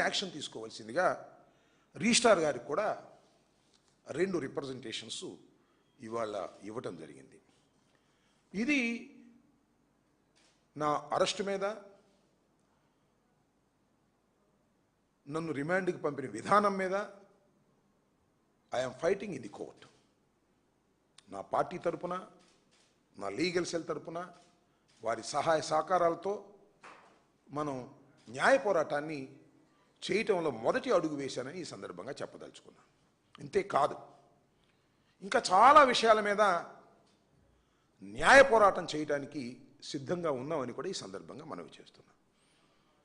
Action తీసుకోవాల్సిందిగా registrar గారికి కూడా 2 రిప్రజెంటేషన్స్ ఇవాళ ఇవ్వటం జరిగింది. ఇది నా అరెస్ట్ మీద, నన్ను రిమాండ్కి పంపిన విధానం మీద I'm fighting in the court. నా పార్టీ తరపున, నా లీగల్ సెల్ తరపున వారి సహాయ సహకారాలతో మనం న్యాయ పోరాటాన్ని చేయటంలో మొదటి అడుగు వేశానని ఈ సందర్భంగా చెప్పదలుచుకున్నాను. ఇంతే కాదు, ఇంకా చాలా విషయాల మీద న్యాయ పోరాటం చేయడానికి సిద్ధంగా ఉన్నామని కూడా ఈ సందర్భంగా మనవి చేస్తున్నాం.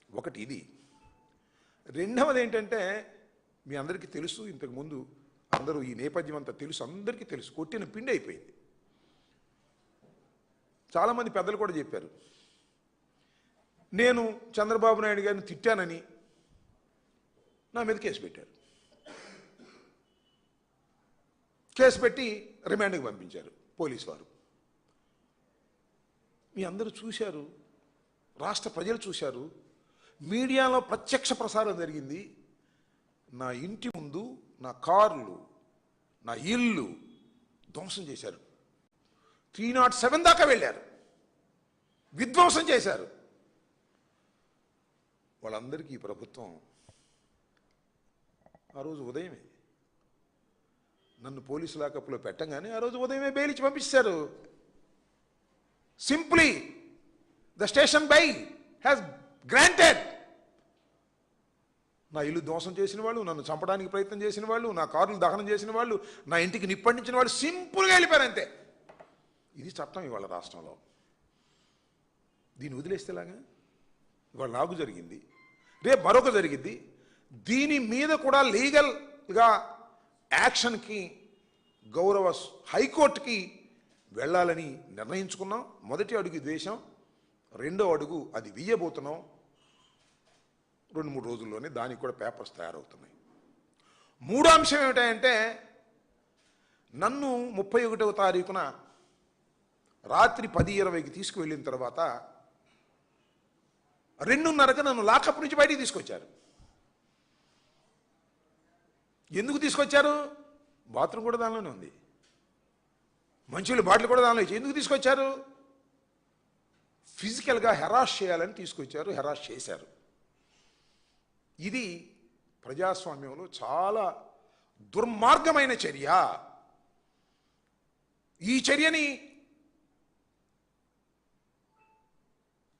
ఒకటి ఇది. రెండవది ఏంటంటే, మీ అందరికీ తెలుసు, ఇంతకుముందు అందరూ ఈ నేపథ్యం అంతా తెలుసు, అందరికీ తెలుసు, కొట్టిన పిండి అయిపోయింది. చాలామంది పెద్దలు కూడా చెప్పారు, నేను చంద్రబాబు నాయుడు గారిని తిట్టానని నా మీద కేసు పెట్టారు. కేసు పెట్టి రిమాండ్కి పంపించారు పోలీసు వారు. మీ అందరూ చూశారు, రాష్ట్ర ప్రజలు చూశారు, మీడియాలో ప్రత్యక్ష ప్రసారం జరిగింది. నా ఇంటి ముందు నా కార్లు, నా ఇల్లు ధ్వంసం చేశారు. 307 దాకా వెళ్ళారు, విధ్వంసం చేశారు. వాళ్ళందరికీ ఈ ప్రభుత్వం ఆ రోజు ఉదయమే నన్ను పోలీసు లాకప్లో పెట్టంగానే ఆ రోజు ఉదయమే బెయిల్ ఇచ్చి పంపిస్తారు. Simply the station bail has granted. నా ఇల్లు ధ్వంసం చేసిన వాళ్ళు, నన్ను చంపడానికి ప్రయత్నం చేసిన వాళ్ళు, నా కారును దహనం చేసిన వాళ్ళు, నా ఇంటికి నిప్పండించిన వాళ్ళు సింపుల్గా వెళ్ళిపోయారు అంతే. ఇది చట్టం ఇవాళ రాష్ట్రంలో. దీన్ని వదిలేస్తేలాగా ఇవాళ నాకు జరిగింది, రేపు మరొక జరిగింది. దీని మీద కూడా లీగల్గా యాక్షన్కి గౌరవ హైకోర్టుకి వెళ్ళాలని నిర్ణయించుకున్నాం. మొదటి అడుగు దేశం, రెండో అడుగు అది వెయ్యబోతున్నాం. 2-3 రోజుల్లోనే దానికి కూడా పేపర్స్ తయారవుతున్నాయి. మూడో అంశం ఏమిటంటే, నన్ను 31వ తారీఖున రాత్రి 10:20కి తీసుకువెళ్ళిన తర్వాత 2:30కి నన్ను లాకప్ నుంచి బయటికి తీసుకొచ్చారు. ఎందుకు తీసుకొచ్చారు? బాత్రూమ్ కూడా దానిలోనే ఉంది, మంచినీళ్ళ బాటిల్ కూడా దానిలో ఇచ్చి. ఎందుకు తీసుకొచ్చారు? ఫిజికల్గా హెరాస్ చేయాలని తీసుకొచ్చారు, హెరాస్ చేశారు. ఇది ప్రజాస్వామ్యంలో చాలా దుర్మార్గమైన చర్య. ఈ చర్యని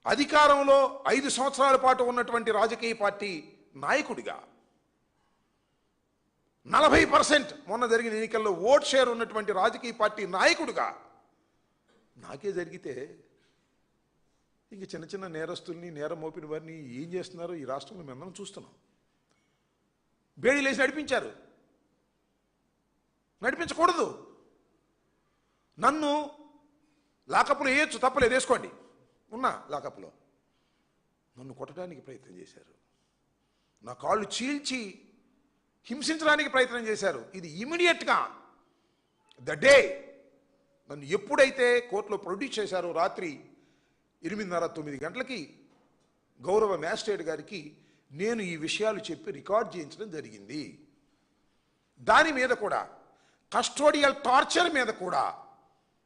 అధికారంలో 5 సంవత్సరాల పాటు ఉన్నటువంటి రాజకీయ పార్టీ నాయకుడిగా 40% మొన్న జరిగిన ఎన్నికల్లో ఓట్ షేర్ ఉన్నటువంటి రాజకీయ పార్టీ నాయకుడిగా నాకే జరిగితే ఇంక చిన్న చిన్న నేరస్తుల్ని, నేరం మోపిన వారిని ఏం చేస్తున్నారో ఈ రాష్ట్రంలో మేము అందరం చూస్తున్నాం. బేడీలేసి నడిపించారు. నడిపించకూడదు. నన్ను లాకప్లో వేయచ్చు, తప్పలేదు, వేసుకోండి, ఉన్నా లాకప్లో. నన్ను కొట్టడానికి ప్రయత్నం చేశారు, నా కాళ్ళు చీల్చి హింసించడానికి ప్రయత్నం చేశారు. ఇది ఇమీడియట్గా ద డే నన్ను ఎప్పుడైతే కోర్టులో ప్రొడ్యూస్ చేశారో రాత్రి 8:30-9 గంటలకి గౌరవ మ్యాజిస్ట్రేట్ గారికి నేను ఈ విషయాలు చెప్పి రికార్డ్ చేయించడం జరిగింది. దాని మీద కూడా, కస్టోడియల్ టార్చర్ మీద కూడా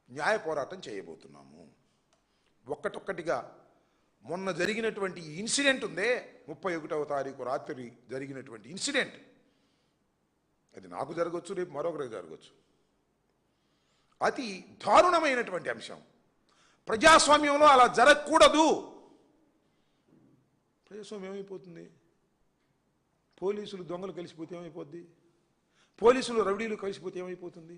న్యాయ పోరాటం చేయబోతున్నాము. ఒక్కటొక్కటిగా మొన్న జరిగినటువంటి ఇన్సిడెంట్ ఉందే, 31వ తారీఖు రాత్రి జరిగినటువంటి ఇన్సిడెంట్, అది నాకు జరగవచ్చు, రేపు మరొకరికి జరగవచ్చు. అతి దారుణమైనటువంటి అంశం. ప్రజాస్వామ్యంలో అలా జరగకూడదు. ప్రజాస్వామ్యం ఏమైపోతుంది? పోలీసులు దొంగలు కలిసిపోతే ఏమైపోద్ది? పోలీసులు రౌడీలు కలిసిపోతే ఏమైపోతుంది?